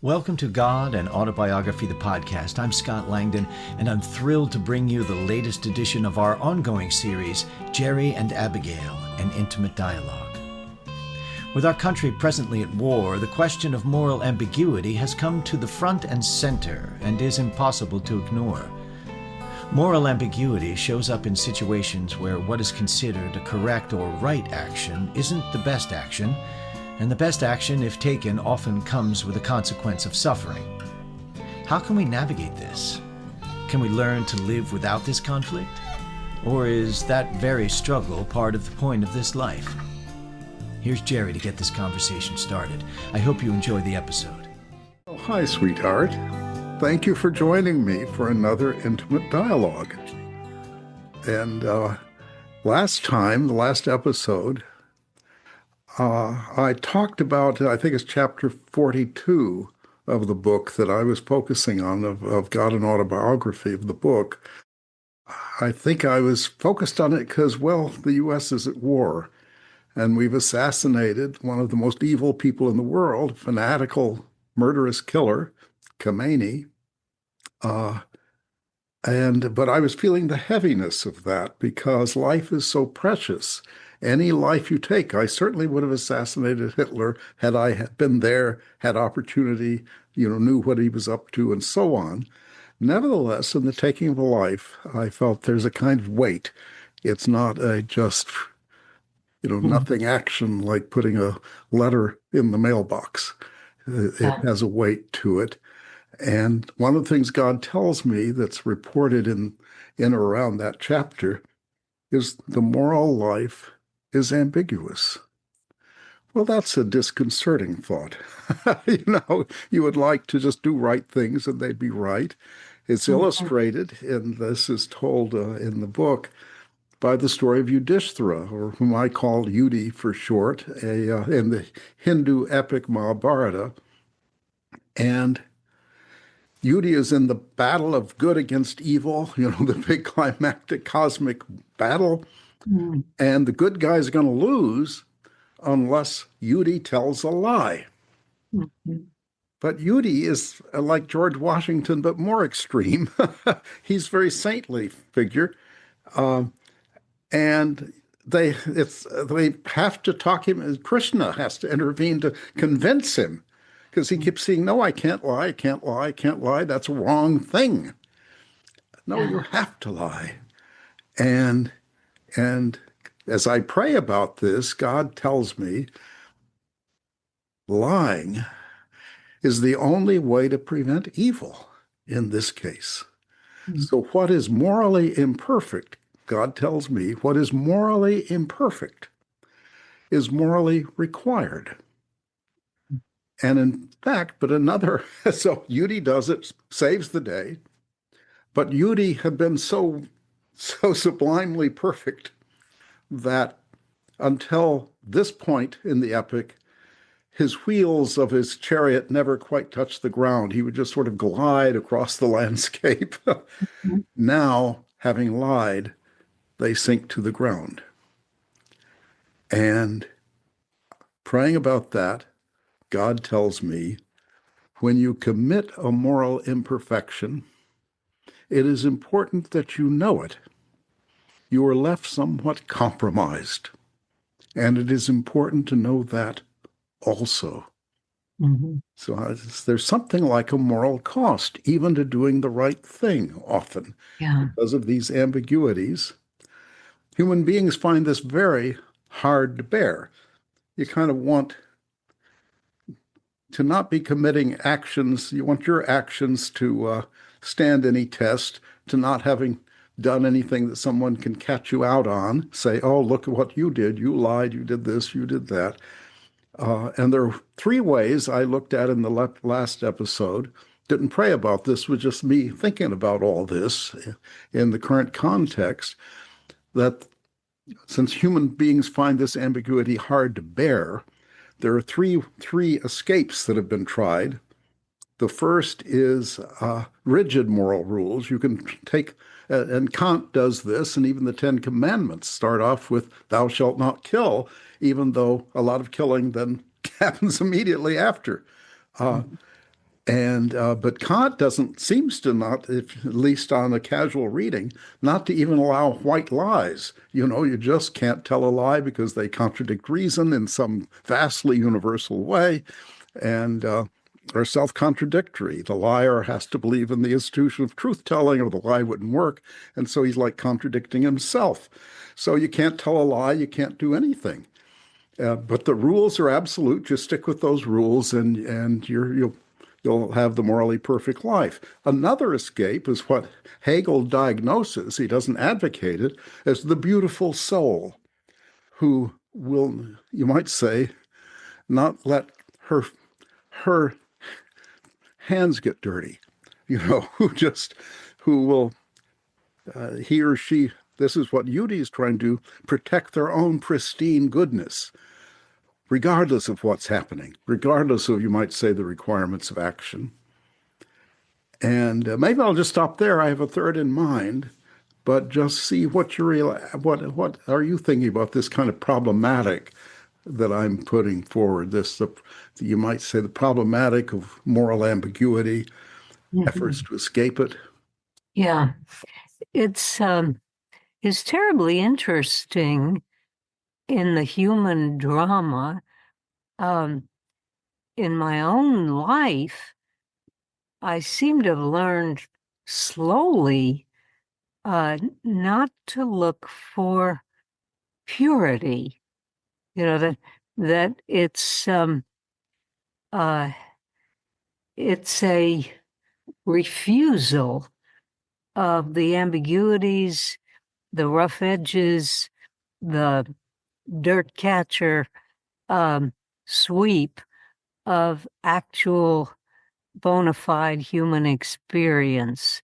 Welcome to God and Autobiography, the podcast. I'm Scott Langdon, and I'm thrilled to bring you the latest edition of our ongoing series, Jerry and Abigail, an intimate dialogue. With our country presently at war, the question of moral ambiguity has come to the front and center and is impossible to ignore. Moral ambiguity shows up in situations where what is considered a correct or right action isn't the best action, and the best action, if taken, often comes with a consequence of suffering. How can we navigate this? Can we learn to live without this conflict? Or is that very struggle part of the point of this life? Here's Jerry to get this conversation started. I hope you enjoy the episode. Oh, hi, sweetheart. Thank you for joining me for another intimate dialogue. And the last episode, I talked about, I think it's chapter 42 of the book that I was focusing on, of God and Autobiography of the book. I think I was focused on it because, well, the U.S. is at war, and we've assassinated one of the most evil people in the world, fanatical, murderous killer, Khomeini. But I was feeling the heaviness of that because life is so precious. Any life you take, I certainly would have assassinated Hitler had I been there, had opportunity, knew what he was up to, and so on. Nevertheless, in the taking of a life, I felt there's a kind of weight. It's not a just, nothing action like putting a letter in the mailbox. It has a weight to it. And one of the things God tells me that's reported in or around that chapter is the moral life is ambiguous. Well, that's a disconcerting thought. You would like to just do right things and they'd be right. It's illustrated, and this is told in the book, by the story of Yudhishthira, or whom I call Yudi for short, in the Hindu epic Mahabharata. And Yudi is in the battle of good against evil, the big climactic cosmic battle. And the good guy's going to lose unless Yudi tells a lie. But Yudi is like George Washington, but more extreme. He's a very saintly figure. And they have to talk him, Krishna has to intervene to convince him, because he keeps saying, no, I can't lie, I can't lie, I can't lie. That's a wrong thing. No, you have to lie. And as I pray about this, God tells me lying is the only way to prevent evil in this case. So what is morally imperfect, God tells me, what is morally imperfect is morally required. And in fact, so Yudi does it, saves the day, but Yudi had been so sublimely perfect that until this point in the epic, his wheels of his chariot never quite touched the ground. He would just sort of glide across the landscape. Now, having lied, they sink to the ground. And praying about that, God tells me, when you commit a moral imperfection, it is important that you know it. You are left somewhat compromised. And it is important to know that also. So there's something like a moral cost, even to doing the right thing often. Because of these ambiguities. Human beings find this very hard to bear. You kind of want to not be committing actions. You want your actions to stand any test, to not having done anything that someone can catch you out on, say, oh, look at what you did. You lied, you did this, you did that. And there are three ways I looked at in the last episode. Didn't pray about this, was just me thinking about all this in the current context, that since human beings find this ambiguity hard to bear, there are three escapes that have been tried. The first is rigid moral rules. You can take, and Kant does this, and even the Ten Commandments start off with, thou shalt not kill, even though a lot of killing then happens immediately after. And but Kant doesn't seems to not, if, at least on a casual reading, not to even allow white lies. You just can't tell a lie because they contradict reason in some vastly universal way, and are self-contradictory. The liar has to believe in the institution of truth-telling, or the lie wouldn't work, and so he's like contradicting himself. So you can't tell a lie, you can't do anything. But the rules are absolute. Just stick with those rules, and you'll have the morally perfect life. Another escape is what Hegel diagnoses, he doesn't advocate it, as the beautiful soul, who will, you might say, not let her hands get dirty, who will, he or she, this is what Udi is trying to do, protect their own pristine goodness, regardless of what's happening, regardless of, you might say, the requirements of action. And maybe I'll just stop there. I have a third in mind, but just see what what are you thinking about this kind of problematic that I'm putting forward? You might say, the problematic of moral ambiguity, efforts to escape it. Yeah, it's terribly interesting in the human drama. In my own life, I seem to have learned slowly not to look for purity. That it's a refusal of the ambiguities, the rough edges, the dirt catcher sweep of actual bona fide human experience.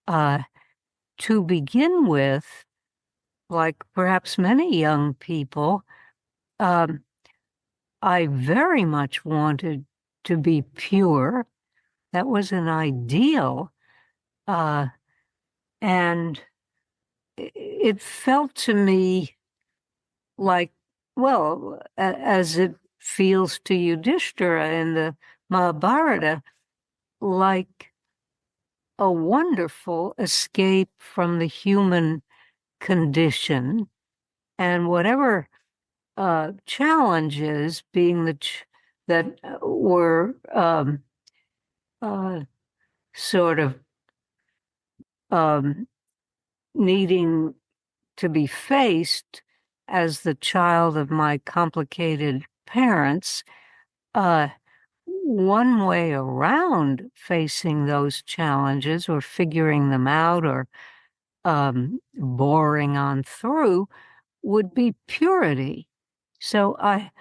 To begin with, like perhaps many young people, I very much wanted to be pure. That was an ideal. And it felt to me like, well, as it feels to Yudhishthira in the Mahabharata, like a wonderful escape from the human condition, and whatever challenges being that were sort of needing to be faced as the child of my complicated parents. One way around facing those challenges, or figuring them out, or boring on through, would be purity. So I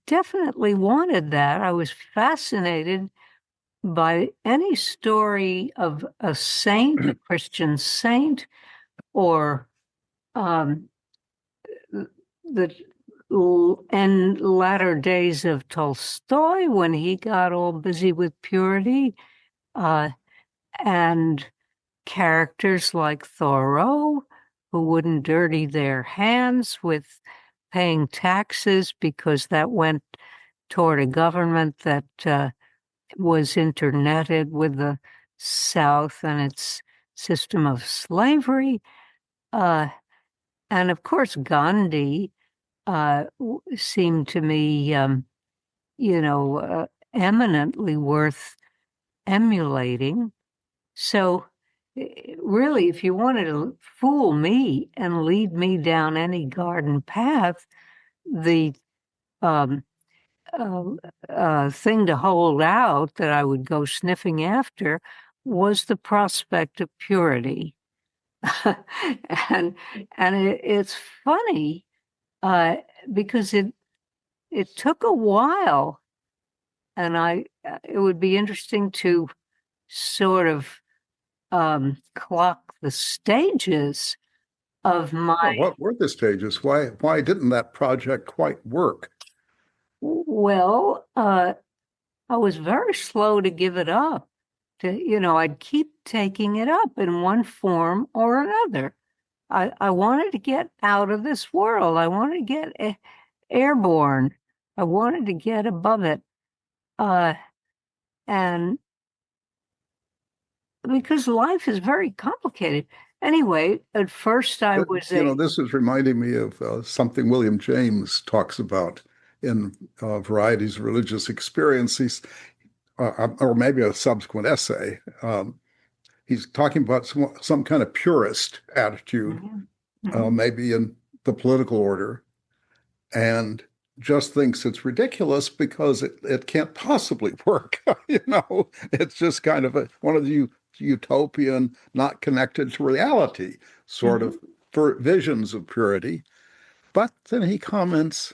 definitely wanted that. I was fascinated by any story of a saint, a Christian saint, or the latter days of Tolstoy, when he got all busy with purity, and characters like Thoreau, who wouldn't dirty their hands with paying taxes because that went toward a government that was interneted with the South and its system of slavery. And of course, Gandhi seemed to me, eminently worth emulating. So really, if you wanted to fool me and lead me down any garden path, the thing to hold out that I would go sniffing after was the prospect of purity. and it's funny because it took a while, and it would be interesting to sort of clock the stages of my. Well, what were the stages? Why didn't that project quite work? Well, I was very slow to give it up. I'd keep taking it up in one form or another. I wanted to get out of this world. I wanted to get airborne. I wanted to get above it. And because life is very complicated. Anyway, at first I was this is reminding me of something William James talks about in Varieties of Religious Experiences, or maybe a subsequent essay. He's talking about some kind of purist attitude, maybe in the political order, and just thinks it's ridiculous because it can't possibly work. It's just kind of one of the utopian, not connected to reality sort of visions of purity. But then he comments,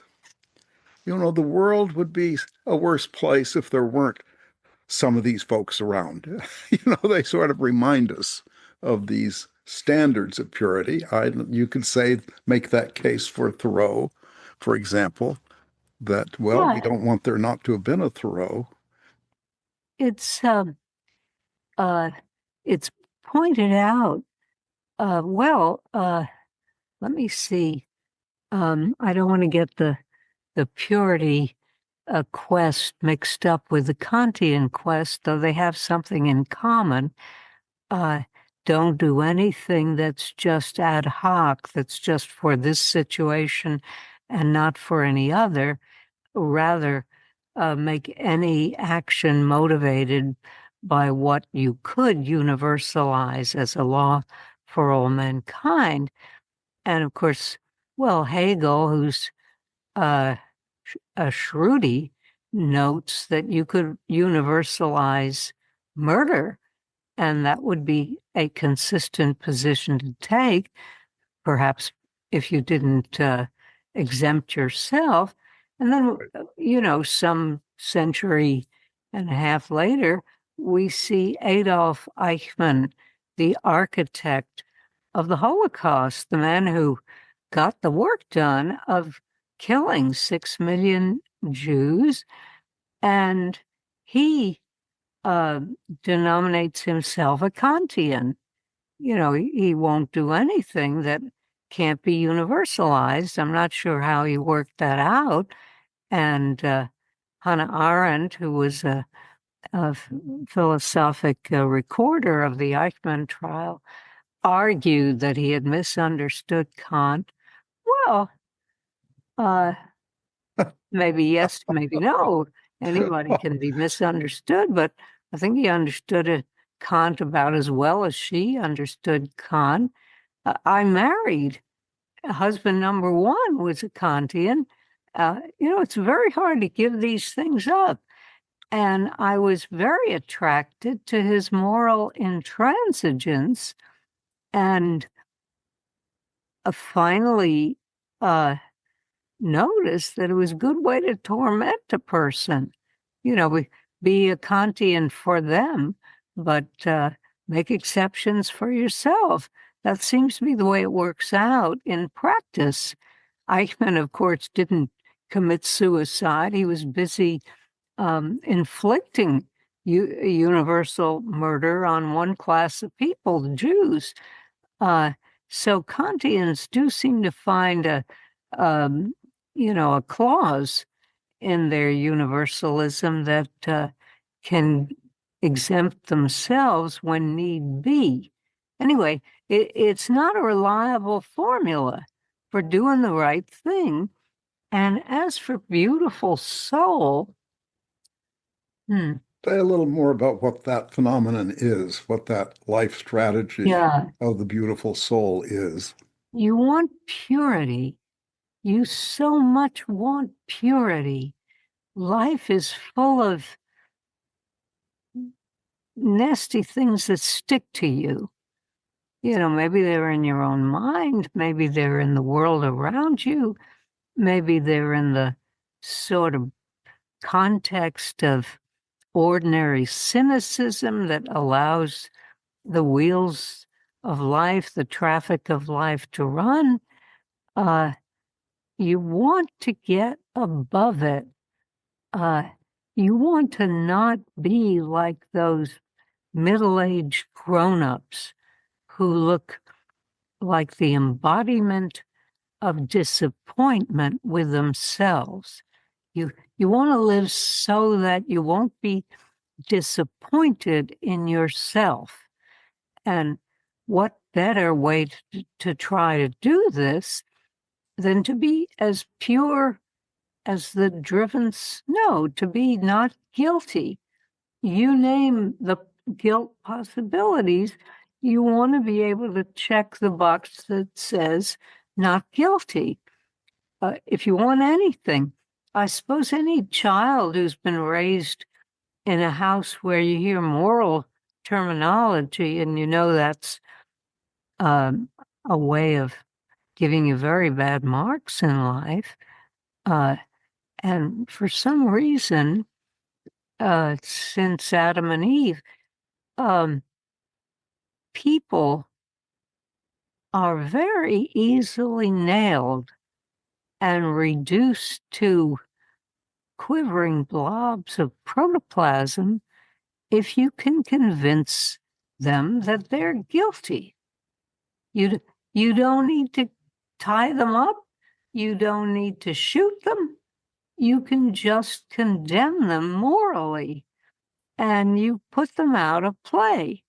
the world would be a worse place if there weren't some of these folks around. They sort of remind us of these standards of purity. You could make that case for Thoreau, for example, that, we don't want there not to have been a Thoreau. It's pointed out. Let me see. I don't want to get the purity quest mixed up with the Kantian quest, though they have something in common. Don't do anything that's just ad hoc, that's just for this situation and not for any other. Rather, make any action motivated by what you could universalize as a law for all mankind. And of course, Hegel, who's a shrewdy, notes that you could universalize murder, and that would be a consistent position to take, perhaps if you didn't exempt yourself. And then, some century and a half later, we see Adolf Eichmann, the architect of the Holocaust, the man who got the work done of killing 6 million Jews. And he denominates himself a Kantian. He won't do anything that can't be universalized. I'm not sure how he worked that out. And Hannah Arendt, who was a philosophic recorder of the Eichmann trial, argued that he had misunderstood Kant. Well, maybe yes, maybe no. Anybody can be misunderstood, but I think he understood Kant about as well as she understood Kant. I married. Husband number one was a Kantian. It's very hard to give these things up. And I was very attracted to his moral intransigence, and finally noticed that it was a good way to torment a person. Be a Kantian for them, but make exceptions for yourself. That seems to be the way it works out in practice. Eichmann, of course, didn't commit suicide. He was busy inflicting universal murder on one class of people, the Jews. So Kantians do seem to find a clause in their universalism that can exempt themselves when need be. Anyway, it's not a reliable formula for doing the right thing. And as for beautiful soul, say a little more about what that phenomenon is, what that life strategy of the beautiful soul is. You want purity. You so much want purity. Life is full of nasty things that stick to you. Maybe they're in your own mind. Maybe they're in the world around you. Maybe they're in the sort of context of ordinary cynicism that allows the wheels of life, the traffic of life to run. You want to get above it. You want to not be like those middle-aged grown-ups who look like the embodiment of disappointment with themselves. You want to live so that you won't be disappointed in yourself. And what better way to try to do this than to be as pure as the driven snow, to be not guilty. You name the guilt possibilities, you want to be able to check the box that says not guilty. If you want anything, I suppose any child who's been raised in a house where you hear moral terminology and you know that's a way of giving you very bad marks in life, and for some reason, since Adam and Eve, people are very easily nailed and reduced to quivering blobs of protoplasm if you can convince them that they're guilty. You don't need to tie them up. You don't need to shoot them. You can just condemn them morally, and you put them out of play.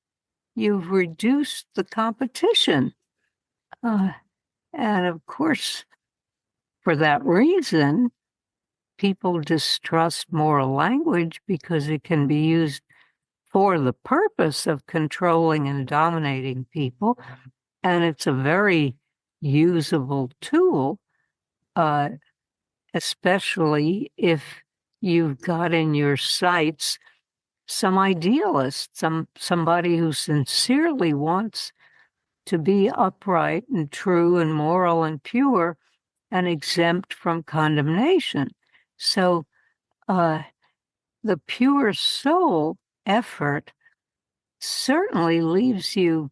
You've reduced the competition. And of course, for that reason, people distrust moral language because it can be used for the purpose of controlling and dominating people. And it's a very usable tool, especially if you've got in your sights some idealist, somebody who sincerely wants to be upright and true and moral and pure and exempt from condemnation. So the pure soul effort certainly leaves you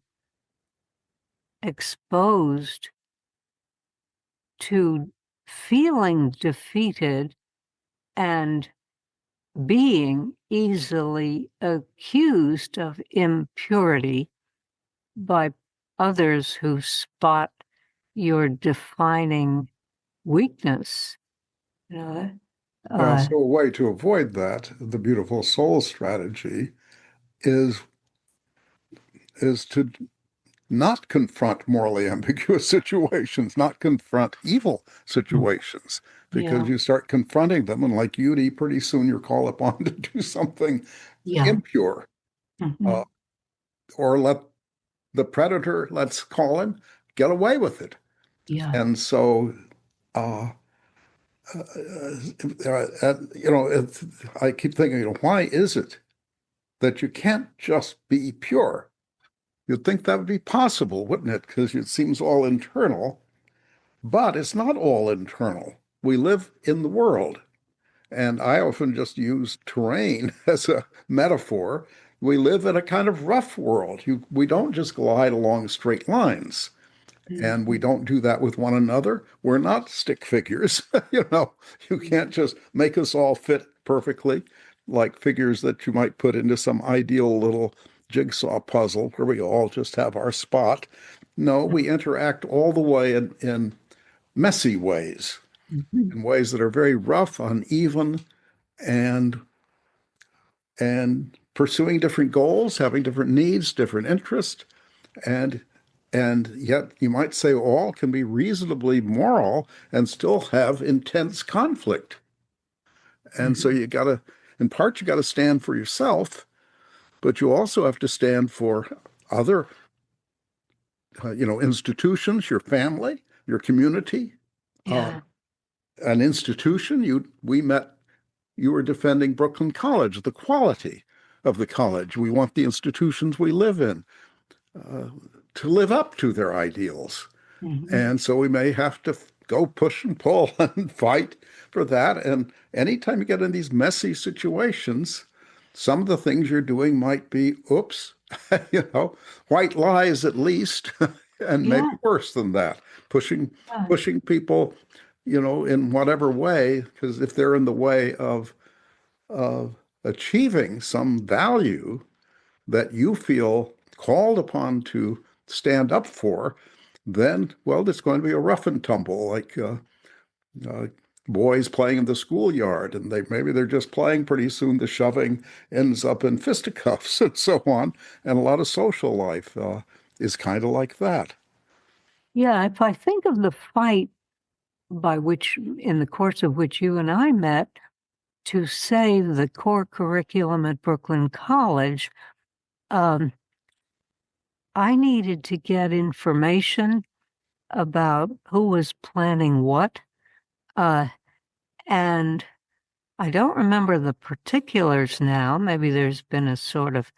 exposed to feeling defeated and being easily accused of impurity by others who spot your defining weakness. So a way to avoid that, the beautiful soul strategy, is to not confront morally ambiguous situations, not confront evil situations, because you start confronting them, and like Yudi, pretty soon you're called upon to do something impure, or let the predator, let's call him, get away with it. And so, I keep thinking, why is it that you can't just be pure? You'd think that would be possible, wouldn't it? Because it seems all internal, but it's not all internal. We live in the world, and I often just use terrain as a metaphor. We live in a kind of rough world. We don't just glide along straight lines, and we don't do that with one another. We're not stick figures. You can't just make us all fit perfectly like figures that you might put into some ideal little jigsaw puzzle where we all just have our spot. No, we interact all the way in messy ways, in ways that are very rough, uneven, and pursuing different goals, having different needs, different interests, and yet you might say all can be reasonably moral and still have intense conflict. And so you got to, in part, you got to stand for yourself, but you also have to stand for other, institutions, your family, your community. An institution, you were defending Brooklyn College, the quality of the college. We want the institutions we live in to live up to their ideals. And so we may have to go push and pull and fight for that. And anytime you get in these messy situations, some of the things you're doing might be, oops, white lies at least, and maybe worse than that, pushing people, in whatever way, because if they're in the way of achieving some value that you feel called upon to stand up for, then, well, it's going to be a rough and tumble, like boys playing in the schoolyard, and maybe they're just playing. Pretty soon the shoving ends up in fisticuffs and so on. And a lot of social life is kind of like that. Yeah, if I think of the fight by which, in the course of which you and I met to save the core curriculum at Brooklyn College, I needed to get information about who was planning what. And I don't remember the particulars now. Maybe there's been a sort of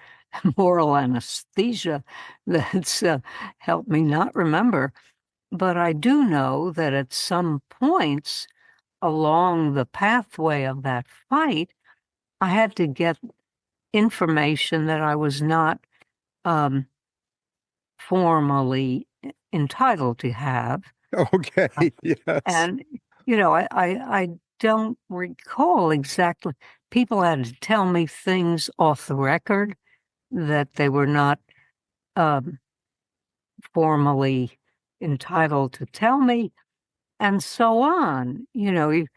moral anesthesia that's helped me not remember. But I do know that at some points along the pathway of that fight, I had to get information that I was not formally entitled to have. Okay, yes. And, I don't recall exactly. People had to tell me things off the record that they were not formally entitled to tell me, and so on. You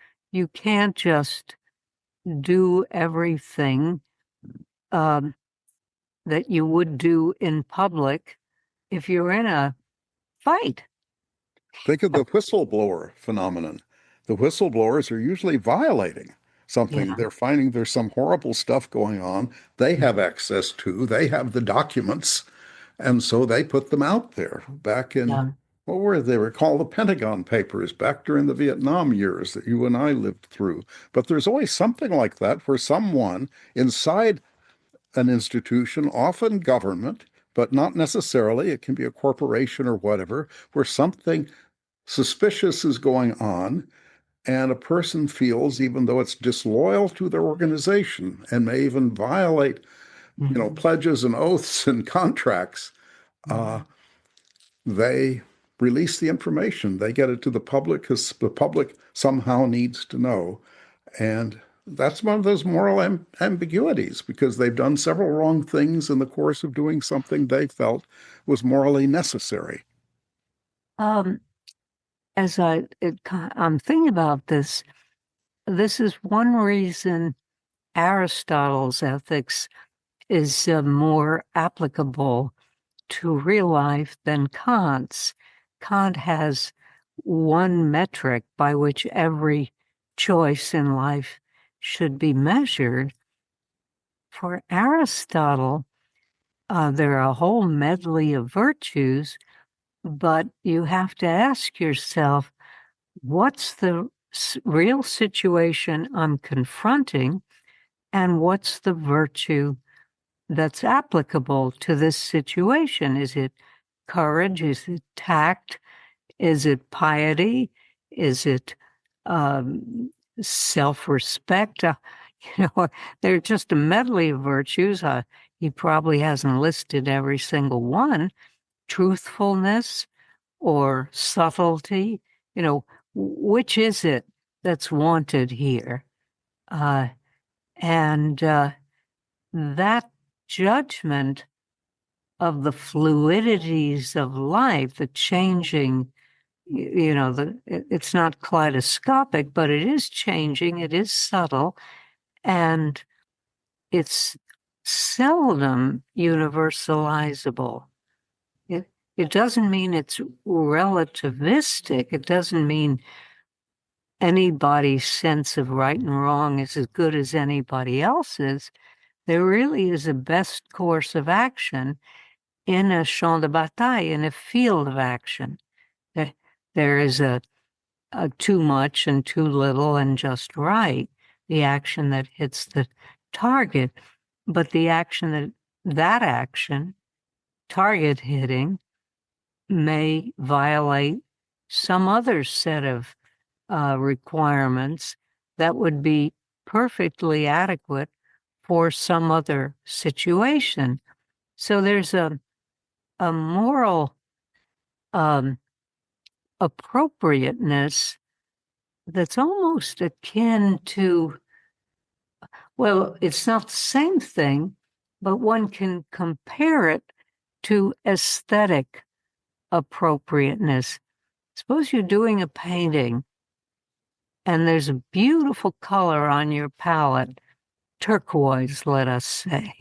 can't just do everything that you would do in public if you're in a fight. Think of the whistleblower phenomenon. The whistleblowers are usually violating something. Yeah. They're finding there's some horrible stuff going on. They have access to, they have the documents, and so they put them out there. Back in, Yeah. what were they? Were called the Pentagon Papers back during the Vietnam years that you and I lived through. But there's always something like that where someone inside an institution, often government, but not necessarily, it can be a corporation or whatever, where something suspicious is going on, and a person feels, even though it's disloyal to their organization and may even violate, pledges and oaths and contracts, they release the information. They get it to the public because the public somehow needs to know. And that's one of those moral ambiguities, because they've done several wrong things in the course of doing something they felt was morally necessary. As I'm thinking about this, this is one reason Aristotle's ethics is more applicable to real life than Kant's. Kant has one metric by which every choice in life should be measured. For Aristotle, there are a whole medley of virtues, but you have to ask yourself, what's the real situation I'm confronting, and what's the virtue that's applicable to this situation? Is it courage? Is it tact? Is it piety? Is it self-respect? They're just a medley of virtues. He probably hasn't listed every single one. Truthfulness or subtlety, which is it that's wanted here? And that judgment of the fluidities of life, the changing, it's not kaleidoscopic, but it is changing, it is subtle, and it's seldom universalizable. It doesn't mean it's relativistic. It doesn't mean anybody's sense of right and wrong is as good as anybody else's. There really is a best course of action in a champ de bataille, in a field of action. There is a too much and too little and just right, the action that hits the target. But the action that action, target hitting, may violate some other set of requirements that would be perfectly adequate for some other situation. So there's a moral appropriateness that's almost akin to, well, it's not the same thing, but one can compare it to aesthetic appropriateness. Suppose you're doing a painting and there's a beautiful color on your palette, turquoise, let us say,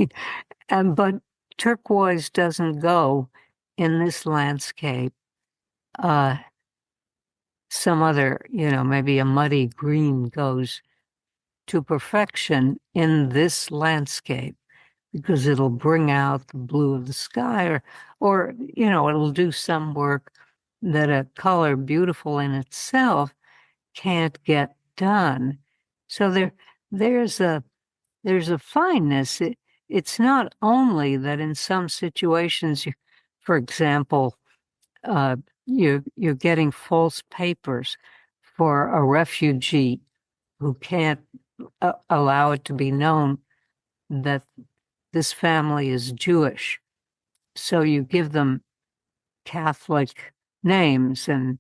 but turquoise doesn't go in this landscape. Some other, maybe a muddy green goes to perfection in this landscape because it'll bring out the blue of the sky, or it'll do some work that a color beautiful in itself can't get done. So there's a fineness. It's not only that in some situations, for example, you're getting false papers for a refugee who can't allow it to be known that this family is Jewish. So you give them Catholic names and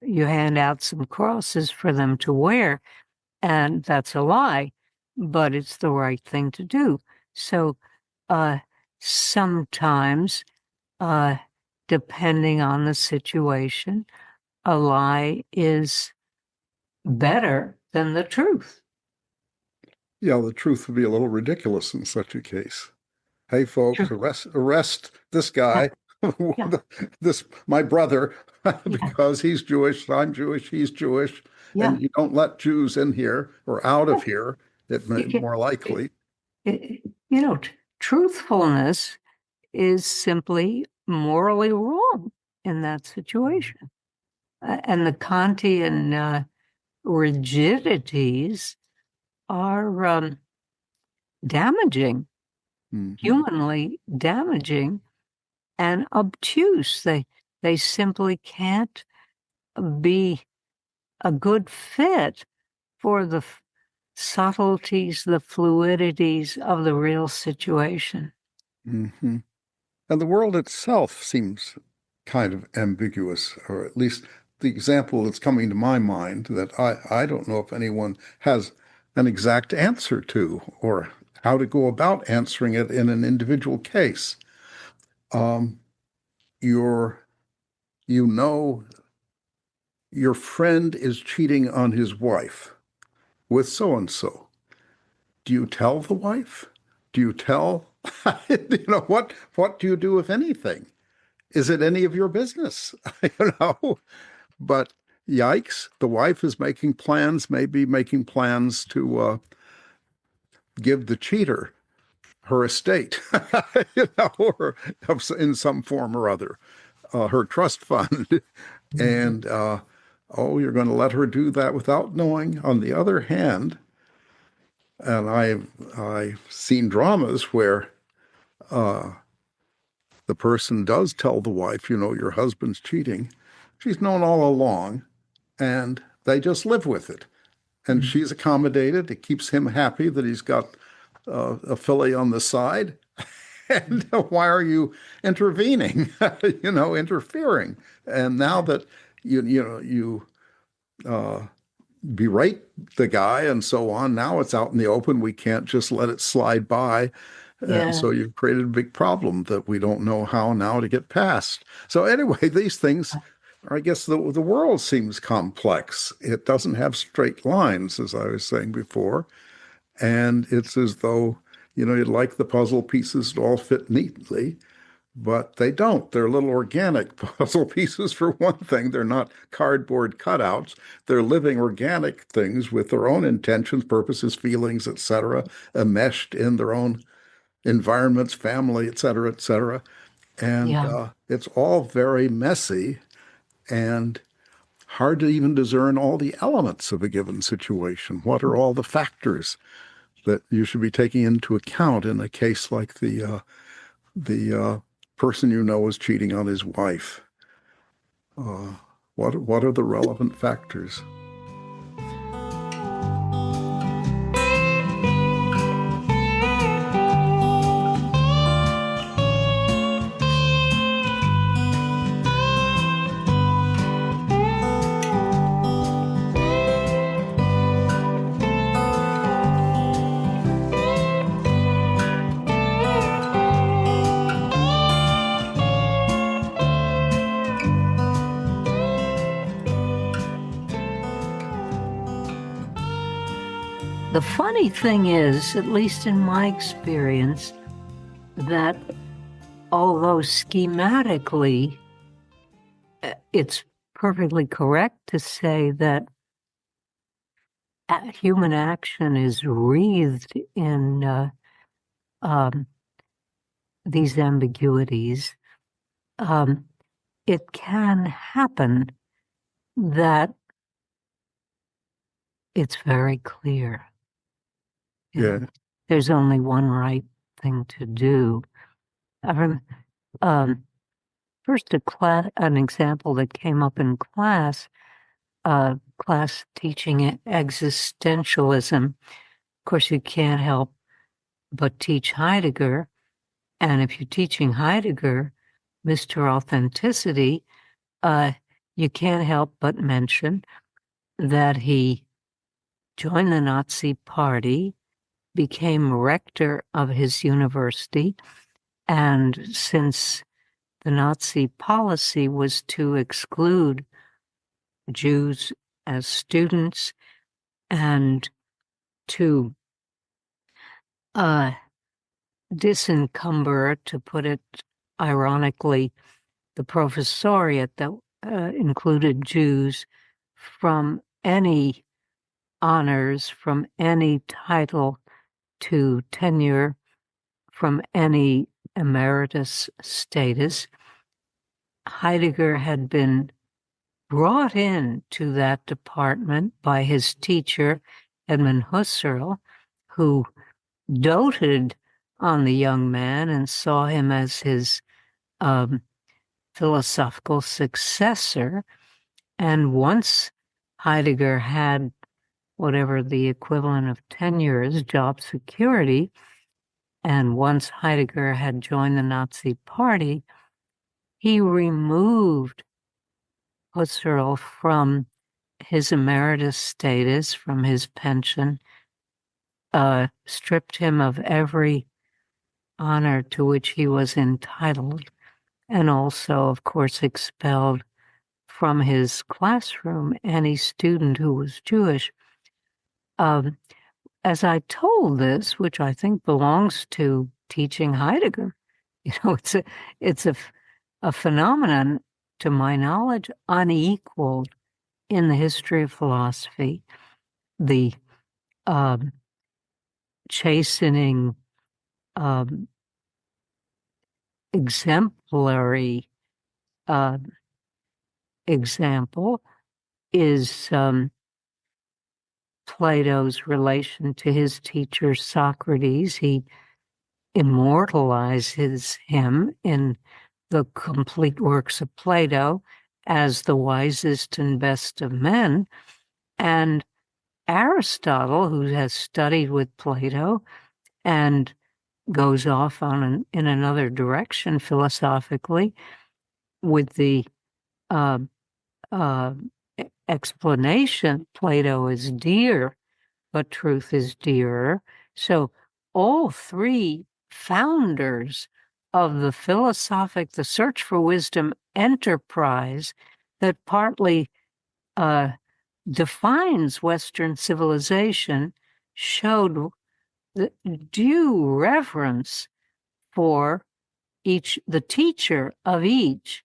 you hand out some crosses for them to wear. And that's a lie, but it's the right thing to do. So sometimes, depending on the situation, a lie is better than the truth. Yeah, the truth would be a little ridiculous in such a case. Hey, folks, arrest this guy, my brother, because he's Jewish, I'm Jewish, he's Jewish, and you don't let Jews in here or out of here, more likely. Truthfulness is simply morally wrong in that situation. And the Kantian rigidities are damaging, humanly damaging and obtuse. They simply can't be a good fit for the subtleties, the fluidities of the real situation. Mm-hmm. And the world itself seems kind of ambiguous, or at least the example that's coming to my mind that I don't know if anyone has an exact answer to, or how to go about answering it in an individual case. Your friend is cheating on his wife with so-and-so. Do you tell the wife? Do you tell, what do you do, if anything? Is it any of your business? But yikes, the wife is making plans to give the cheater her estate, or in some form or other, her trust fund. And, you're going to let her do that without knowing. On the other hand, and I've seen dramas where the person does tell the wife, your husband's cheating. She's known all along, and they just live with it. And she's accommodated. It keeps him happy that he's got a filly on the side. And why are you intervening, interfering? And now that you berate the guy and so on, now it's out in the open. We can't just let it slide by. And so you've created a big problem that we don't know how now to get past. So anyway, these things, I guess the world seems complex. It doesn't have straight lines, as I was saying before. And it's as though, you'd like the puzzle pieces to all fit neatly, but they don't. They're little organic puzzle pieces, for one thing. They're not cardboard cutouts. They're living organic things with their own intentions, purposes, feelings, etc., enmeshed in their own environments, family, etc., etc. And it's all very messy and hard to even discern all the elements of a given situation. What are all the factors that you should be taking into account in a case like the person is cheating on his wife? What are the relevant factors? The funny thing is, at least in my experience, that although schematically it's perfectly correct to say that human action is wreathed in these ambiguities, it can happen that it's very clear. Yeah. There's only one right thing to do. First, an example that came up in class teaching existentialism. Of course, you can't help but teach Heidegger. And if you're teaching Heidegger, Mr. Authenticity, you can't help but mention that he joined the Nazi Party, became rector of his university, and since the Nazi policy was to exclude Jews as students and to disencumber, to put it ironically, the professoriate that included Jews from any honors, from any title to tenure, from any emeritus status. Heidegger had been brought in to that department by his teacher, Edmund Husserl, who doted on the young man and saw him as his philosophical successor. And once Heidegger had whatever the equivalent of tenure is, job security, and once Heidegger had joined the Nazi Party, he removed Husserl from his emeritus status, from his pension, stripped him of every honor to which he was entitled, and also, of course, expelled from his classroom any student who was Jewish. As I told this, which I think belongs to teaching Heidegger, it's a phenomenon, to my knowledge, unequaled in the history of philosophy. The chastening, exemplary example is Plato's relation to his teacher Socrates. He immortalizes him in the complete works of Plato as the wisest and best of men. And Aristotle, who has studied with Plato and goes off in another direction philosophically with the explanation, Plato is dear, but truth is dearer. So all three founders of the the search for wisdom enterprise that partly defines Western civilization showed the due reverence for the teacher of each.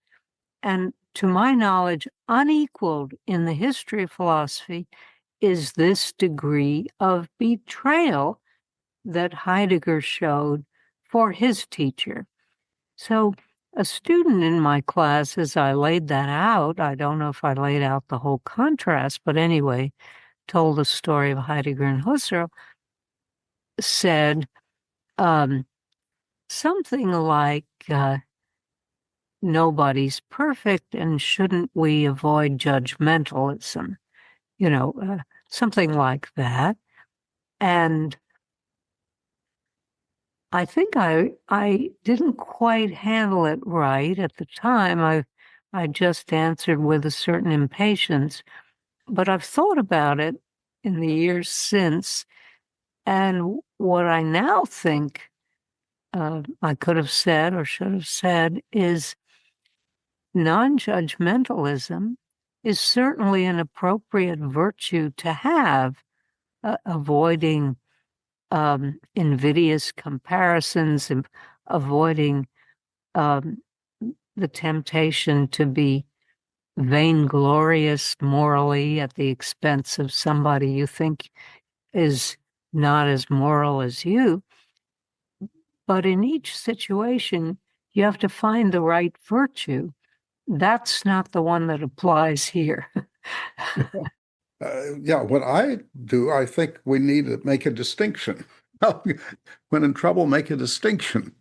And to my knowledge, unequaled in the history of philosophy is this degree of betrayal that Heidegger showed for his teacher. So a student in my class, as I laid that out, I don't know if I laid out the whole contrast, but anyway, told the story of Heidegger and Husserl, said something like, nobody's perfect, and shouldn't we avoid judgmentalism? Something like that. And I think I didn't quite handle it right at the time. I just answered with a certain impatience, but I've thought about it in the years since, and what I now think I could have said or should have said is non-judgmentalism is certainly an appropriate virtue to have, avoiding invidious comparisons, and avoiding the temptation to be vainglorious morally at the expense of somebody you think is not as moral as you. But in each situation, you have to find the right virtue. That's not the one that applies here. Yeah, what I do, I think we need to make a distinction. When in trouble, make a distinction.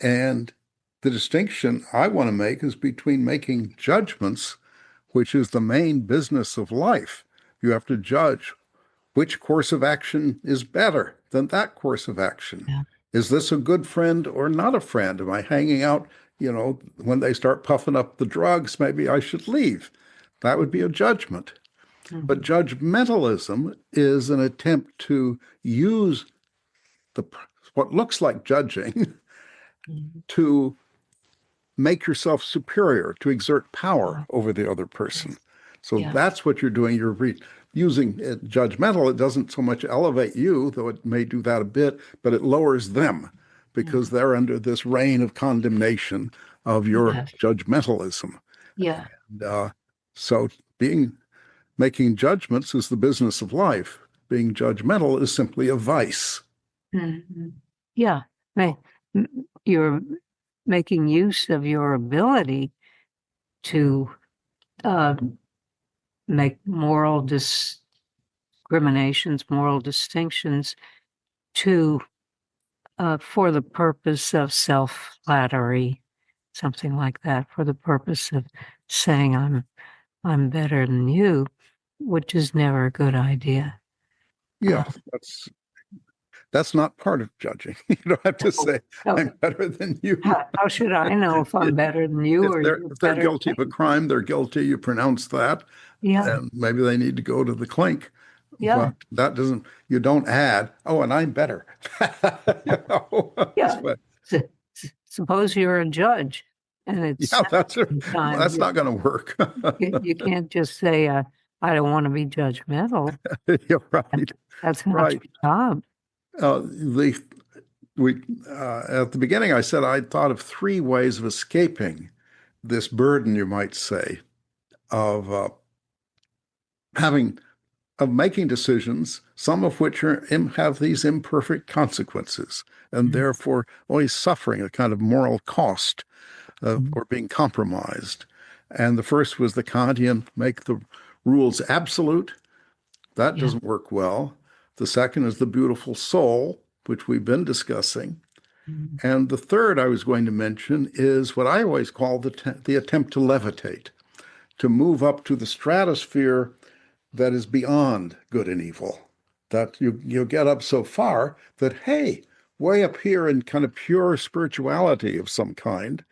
And the distinction I want to make is between making judgments, which is the main business of life. You have to judge which course of action is better than that course of action. Yeah. Is this a good friend or not a friend? Am I hanging out, when they start puffing up the drugs, maybe I should leave. That would be a judgment. Mm-hmm. But judgmentalism is an attempt to use what looks like judging Mm-hmm. to make yourself superior, to exert power over the other person. So that's what you're doing. You're using it judgmental. It doesn't so much elevate you, though it may do that a bit, but it lowers them because they're under this reign of condemnation of your judgmentalism. Yeah. And, so making judgments is the business of life. Being judgmental is simply a vice. Mm-hmm. Yeah. You're making use of your ability to make moral discriminations, moral distinctions for the purpose of self-flattery, something like that, for the purpose of saying I'm better than you, which is never a good idea. Yeah, that's not part of judging. You don't have to say, I'm better than you. How should I know if I'm better than you? If they're guilty of a crime, they're guilty. You pronounce that. Yeah. And maybe they need to go to the clink. Yeah. But you don't add, and I'm better. Yeah. Suppose you're a judge and it's that's not going to work. You can't just say, I don't want to be judgmental. You're right. That's not your job. At the beginning, I said I thought of three ways of escaping this burden, you might say, of making decisions, some of which have these imperfect consequences, and therefore always suffering a kind of moral cost or being compromised. And the first was the Kantian, make the rules absolute. That doesn't work well. The second is the beautiful soul, which we've been discussing. And the third I was going to mention is what I always call the attempt to levitate, to move up to the stratosphere that is beyond good and evil, that you get up so far that, hey, way up here in kind of pure spirituality of some kind,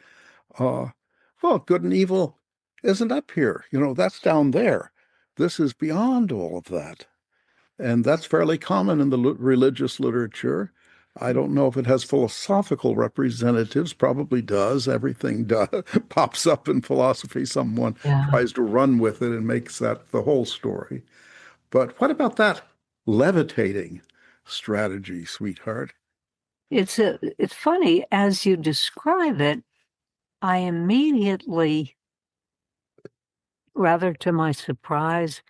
good and evil isn't up here. That's down there. This is beyond all of that. And that's fairly common in the religious literature. I don't know if it has philosophical representatives, probably does. Everything pops up in philosophy. Someone tries to run with it and makes that the whole story. But what about that levitating strategy, sweetheart? It's funny, as you describe it, I immediately, rather to my surprise,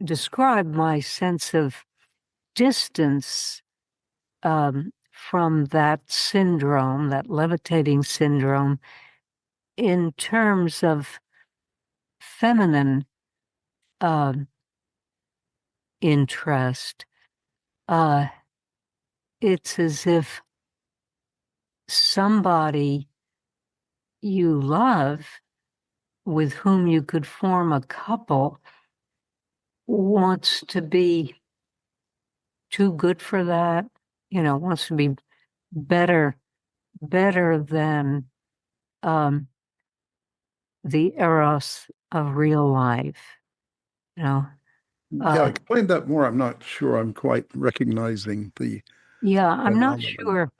describe my sense of distance from that syndrome, that levitating syndrome, in terms of feminine interest. It's as if somebody you love, with whom you could form a couple, wants to be too good for that, wants to be better than the eros of real life. Explain that more. I'm not sure I'm quite recognizing the I'm not phenomenon. sure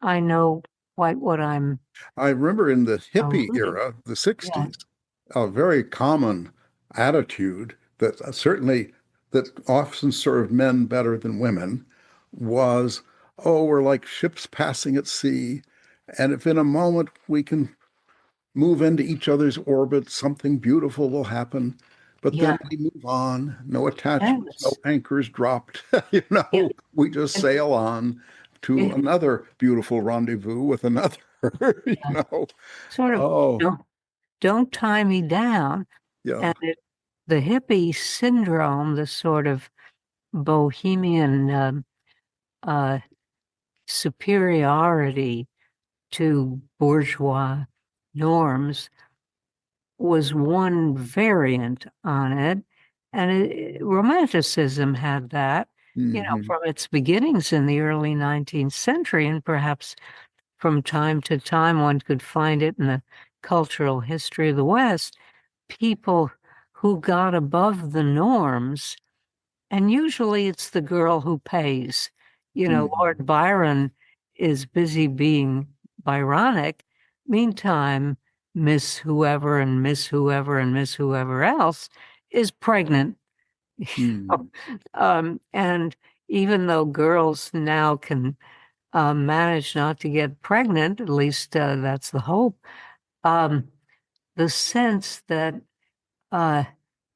I know quite what I'm I remember in the hippie alluding. era, the Yeah, 60s, a very common attitude that certainly that often served men better than women was, oh, we're like ships passing at sea, and if in a moment we can move into each other's orbit, something beautiful will happen. But yeah, then we move on, no attachments, no yes, anchors dropped. yeah. We just And sail on to it, another beautiful rendezvous with another, you yeah, know. sort of Oh, don't tie me down. yeah. And the hippie syndrome, the sort of bohemian uh, superiority to bourgeois norms, was one variant on it. And Romanticism had that, Hmm. from its beginnings in the early 19th century, and perhaps from time to time one could find it in the cultural history of the West, people who got above the norms, and usually it's the girl who pays. Hmm. Lord Byron is busy being Byronic. Meantime, Miss whoever and Miss whoever and Miss whoever else is pregnant. Hmm. And even though girls now can manage not to get pregnant, at least that's the hope, um, the sense that uh,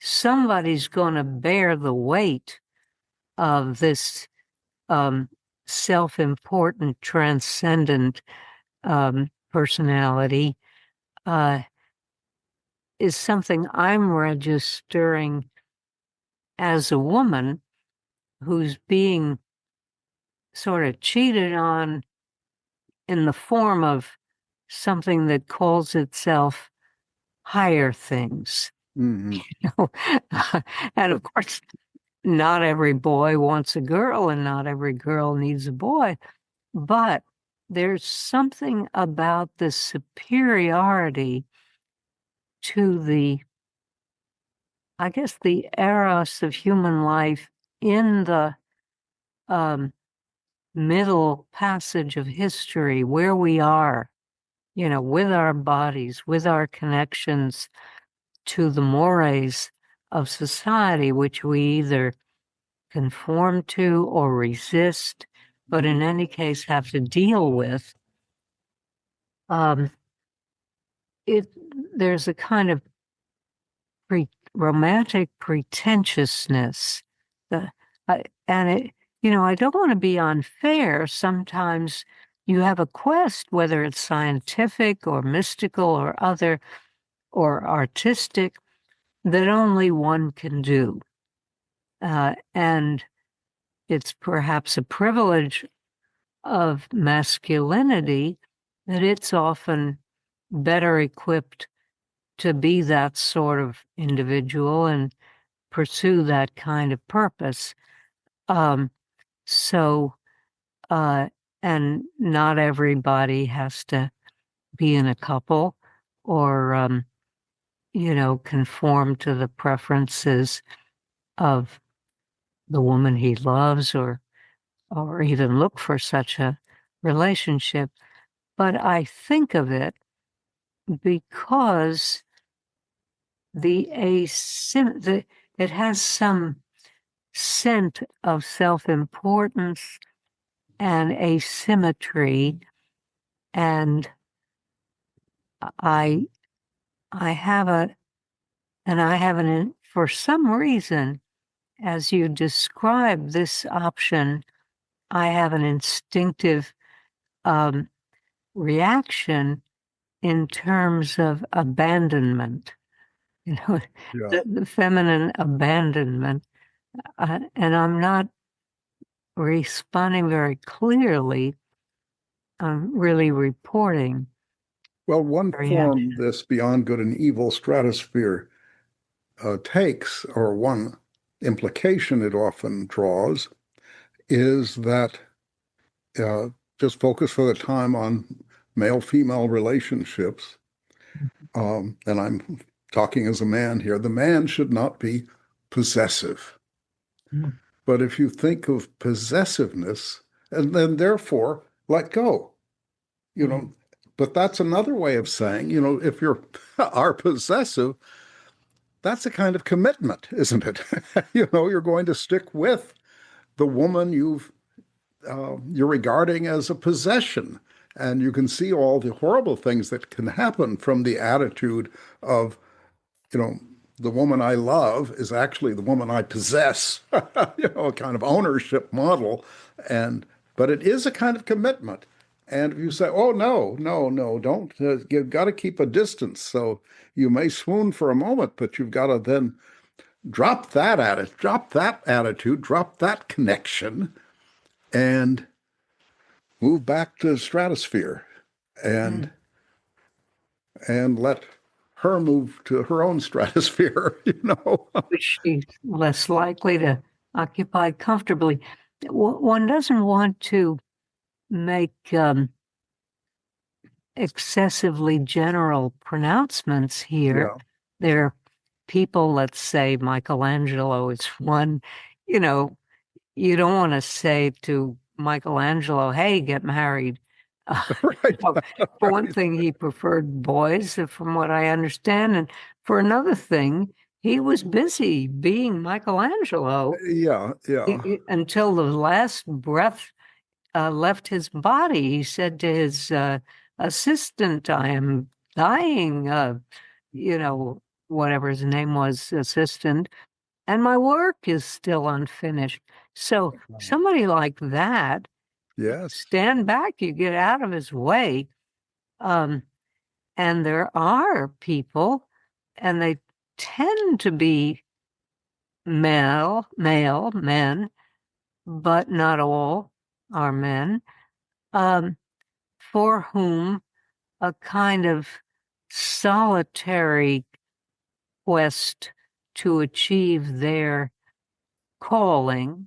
somebody's going to bear the weight of this um, self-important, transcendent personality uh, is something I'm registering as a woman who's being sort of cheated on in the form of something that calls itself higher things. Hmm. You know? And of course, not every boy wants a girl and not every girl needs a boy, but there's something about the superiority to I guess, the eros of human life in the um, middle passage of history where we are, with our bodies, with our connections to the mores of society, which we either conform to or resist, but in any case have to deal with. Um, it There's a kind of romantic pretentiousness that and I don't want to be unfair. Sometimes you have a quest, whether it's scientific or mystical or other or artistic, that only one can do. And it's perhaps a privilege of masculinity that it's often better equipped to be that sort of individual and pursue that kind of purpose. Um, so, uh, and not everybody has to be in a couple or, conform to the preferences of the woman he loves or even look for such a relationship. But I think of it because it has some scent of self-importance and asymmetry, and I I have a and I have for some reason, as you describe this option, I have an instinctive um, reaction in terms of abandonment, Yeah. the feminine abandonment, and I'm not responding very clearly. I'm really reporting Well, one the form reaction. this beyond good and evil stratosphere takes, or one implication it often draws, is that uh, just focus for the time on male-female relationships. And I'm talking as a man here. The man should not be possessive. Mm. But if you think of possessiveness, and then therefore let go. you know, but that's another way of saying, if you're are possessive, that's a kind of commitment, isn't it? You're going to stick with the woman you're regarding as a possession. And you can see all the horrible things that can happen from the attitude of, you know, the woman I love is actually the woman I possess, a kind of ownership model. But it is a kind of commitment. And if you say, oh, no, no, no, don't, you've got to keep a distance. So you may swoon for a moment, but you've got to then drop that attitude, drop that connection, and move back to the stratosphere and let her move to her own stratosphere, Which she's less likely to occupy comfortably. One doesn't want to make excessively general pronouncements here. Yeah. There are people, let's say Michelangelo is one, you don't want to say to Michelangelo, hey, get married. Right. For one thing, he preferred boys, from what I understand. And for another thing, he was busy being Michelangelo Yeah, yeah. until the last breath left his body. He said to his assistant, I am dying, whatever his name was, assistant, and my work is still unfinished. So somebody like that, Yes. stand back, you get out of his way. And there are people, and they tend to be male men, but not all are men, for whom a kind of solitary quest to achieve their calling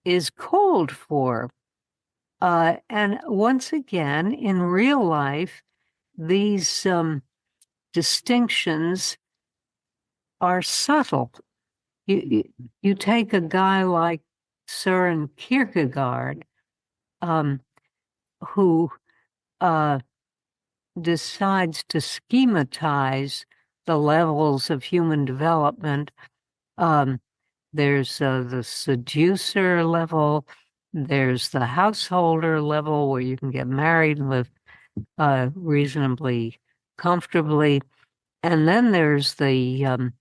is called for. And once again, in real life, these distinctions are subtle. You take a guy like Søren Kierkegaard, who decides to schematize the levels of human development. There's the seducer level, there's the householder level where you can get married and live reasonably comfortably, and then there's the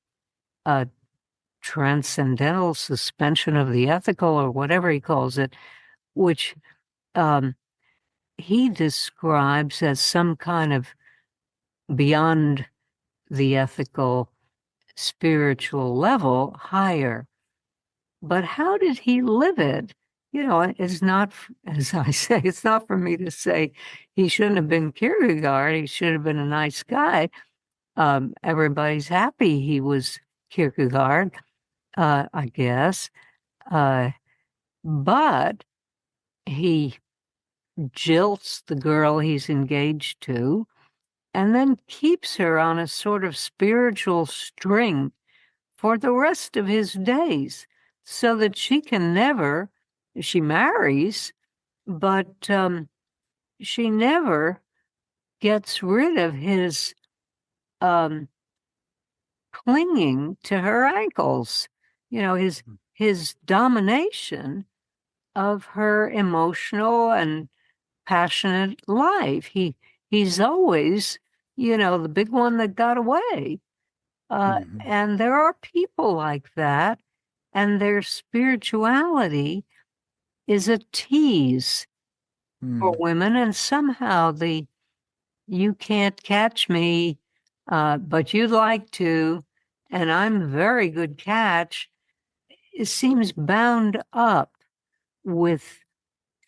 transcendental suspension of the ethical, or whatever he calls it, which he describes as some kind of beyond the ethical spiritual level, higher. But how did he live it? It's not, as I say, it's not for me to say he shouldn't have been Kierkegaard. He should have been a nice guy. Everybody's happy he was Kierkegaard, I guess. But he jilts the girl he's engaged to and then keeps her on a sort of spiritual string for the rest of his days, so that she marries, but she never gets rid of his clinging to her ankles, his domination of her emotional and passionate life. He's always, the big one that got away. And there are people like that, and their spirituality is a tease for women, and somehow you can't catch me, but you'd like to, and I'm a very good catch, it seems bound up with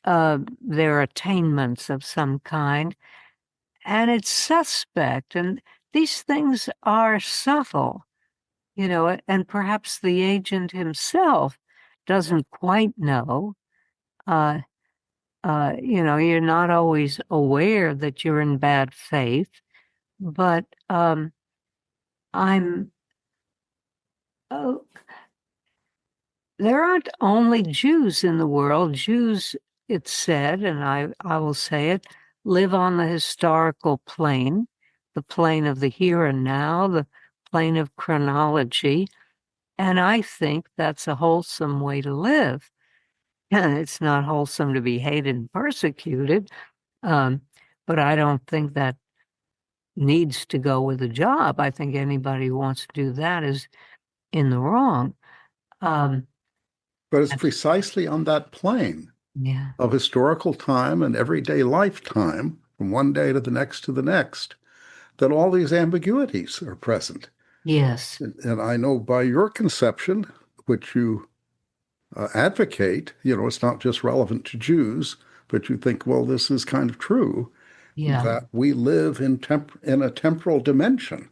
their attainments of some kind, and it's suspect. And these things are subtle, and perhaps the agent himself doesn't quite know. You're not always aware that you're in bad faith, but there aren't only Jews in the world. Jews, it's said, and I will say it, live on the historical plane, the plane of the here and now, the plane of chronology. And I think that's a wholesome way to live. And it's not wholesome to be hated and persecuted. But I don't think that needs to go with a job. I think anybody who wants to do that is in the wrong. But it's precisely on that plane Yeah. of historical time and everyday lifetime, from one day to the next, that all these ambiguities are present. Yes. And I know by your conception, which you advocate, it's not just relevant to Jews, but you think, well, this is kind of true, Yeah. that we live in a temporal dimension from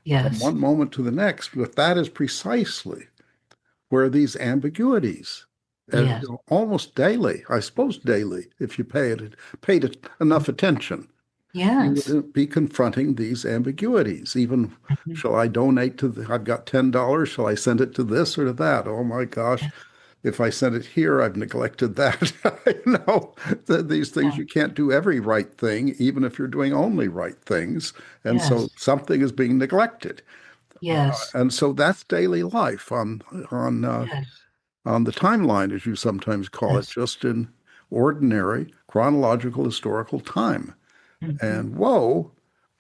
Yes. one moment to the next. But that is precisely where these ambiguities, Yes. almost daily, I suppose daily, if you paid it enough attention, you Yes. would be confronting these ambiguities. Even, Mhm. shall I donate I've got $10, shall I send it to this or to that? Oh my gosh, if I send it here, I've neglected that. These things, Yeah. you can't do every right thing, even if you're doing only right things. And so Yes. something is being neglected. Yes. And so that's daily life Yes. on the timeline, as you sometimes call it, Yes. just in ordinary chronological historical time. Mhm. And whoa,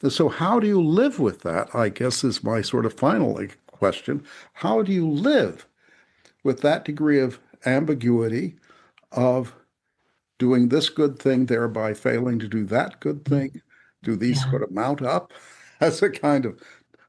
so how do you live with that? I guess is my sort of final question. How do you live with that degree of ambiguity of doing this good thing, thereby failing to do that good thing? Do these Yeah. sort of mount up as a kind of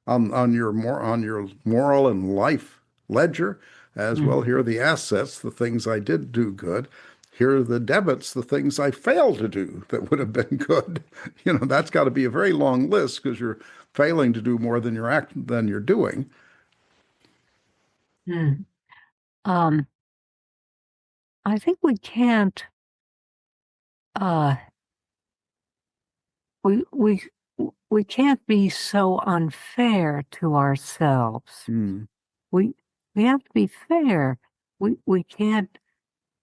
on your moral and life ledger as well? Mhm. Here are the assets, the things I did do good. Here are the debits, the things I failed to do that would have been good. That's got to be a very long list because you're failing to do more than you're doing. Mm. Um, I think uh we we can't be so unfair to ourselves. Hmm. We we have to be fair. We can't,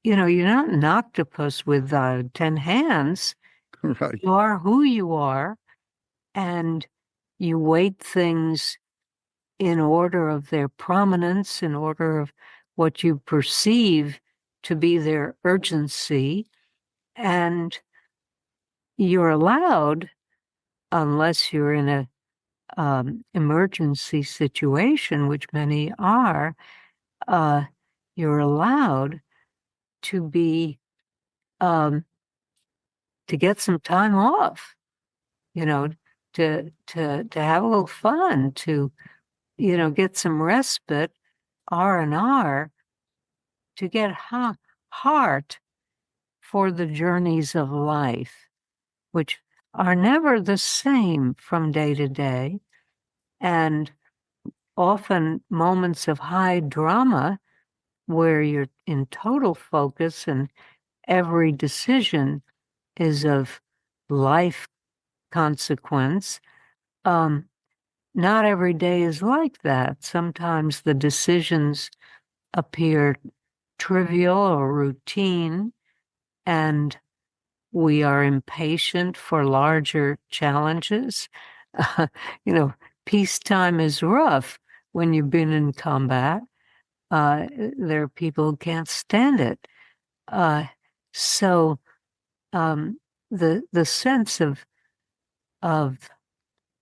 you're not an octopus with 10 hands. Right. You are who you are, and you weight things in order of their prominence, in order of what you perceive to be their urgency, and you're allowed, unless you're in a emergency situation, which many are, uh, you're allowed to be um, to get some time off, you know, to have a little fun, to get some respite, R&R, to get heart for the journeys of life, which are never the same from day to day, and often moments of high drama where you're in total focus and every decision is of life consequence. Um, Not every day is like that. Sometimes the decisions appear trivial or routine, and we are impatient for larger challenges. Uh, you know, peacetime is rough when you've been in combat. There are people who can't stand it. Uh, so the sense of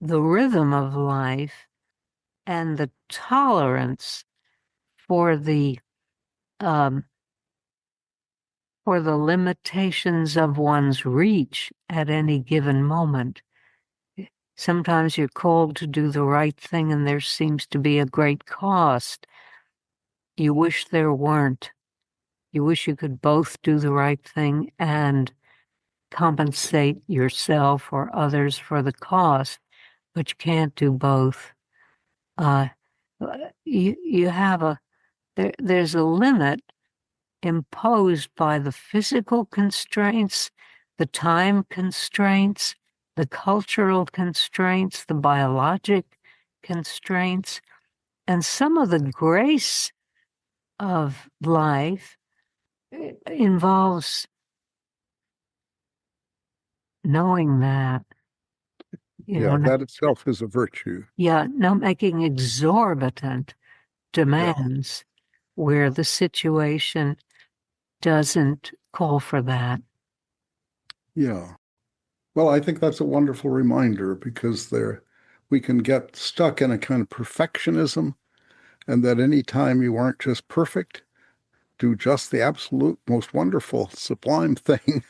the rhythm of life and the tolerance for the um, for the limitations of one's reach at any given moment. Sometimes you're called to do the right thing and there seems to be a great cost. You wish there weren't. You wish you could both do the right thing and compensate yourself or others for the cost, but you can't do both. Uh, you have there's a limit imposed by the physical constraints, the time constraints, the cultural constraints, the biologic constraints, and some of the grace of life involves knowing that, that itself is a virtue. not making exorbitant demands where the situation doesn't call for that. Yeah. Well, I think that's a wonderful reminder, because we can get stuck in a kind of perfectionism, and that any time you aren't just perfect, do just the absolute most wonderful, sublime thing,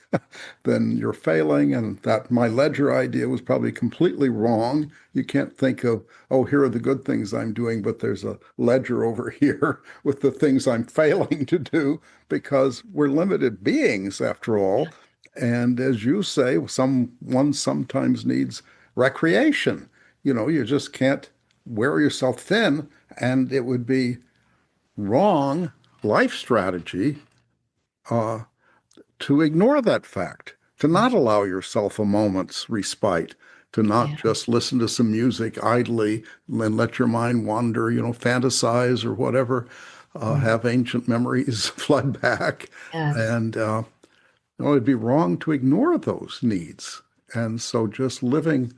then you're failing, and that my ledger idea was probably completely wrong. You can't think of, oh, here are the good things I'm doing, but there's a ledger over here with the things I'm failing to do, because we're limited beings after all. And as you say, one sometimes needs recreation. You just can't wear yourself thin, and it would be wrong life strategy to ignore that fact, to not allow yourself a moment's respite, to not just listen to some music idly and let your mind wander, fantasize or whatever, have ancient memories flood back. And it'd be wrong to ignore those needs. And so just living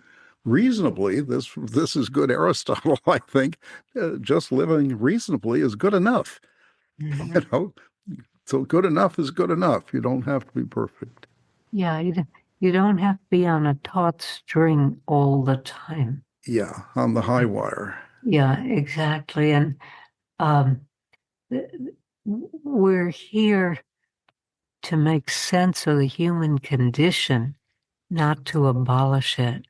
reasonably, this is good Aristotle, I think, just living reasonably is good enough. So good enough is good enough. You don't have to be perfect. Yeah, you don't have to be on a taut string all the time. Yeah, on the high wire. Yeah, exactly. And we're here to make sense of the human condition, not to abolish it.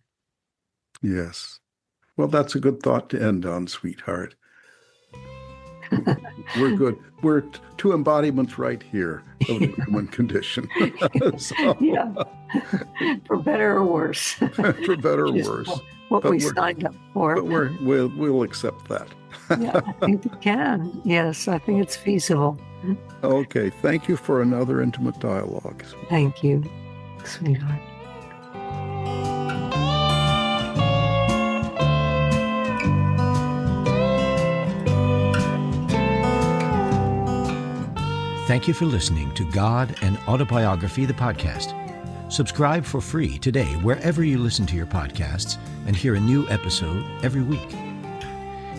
Yes. Well, that's a good thought to end on, sweetheart. We're good. We're two embodiments right here of the human condition. Yeah, for better or worse. For better or worse. What we signed up for. But we'll accept that. Yeah, I think we can. Yes, I think it's feasible. Okay. Thank you for another intimate dialogue. Thank you, sweetheart. Thank you for listening to God and Autobiography, the podcast. Subscribe for free today wherever you listen to your podcasts and hear a new episode every week.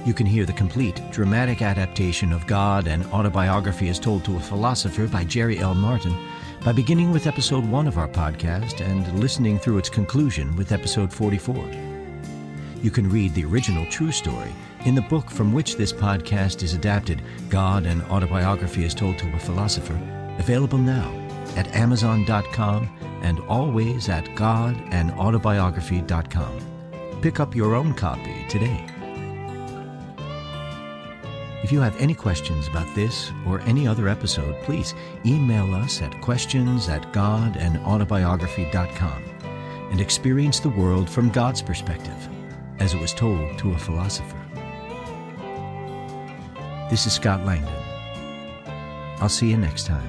You can hear the complete dramatic adaptation of God and Autobiography as Told to a Philosopher by Jerry L. Martin by beginning with episode 1 of our podcast and listening through its conclusion with episode 44. You can read the original true story in the book from which this podcast is adapted, God and Autobiography as Told to a Philosopher, available now at Amazon.com and always at godandautobiography.com. Pick up your own copy today. If you have any questions about this or any other episode, please email us at questions@godandautobiography.com and experience the world from God's perspective, as it was told to a philosopher. This is Scott Langdon. I'll see you next time.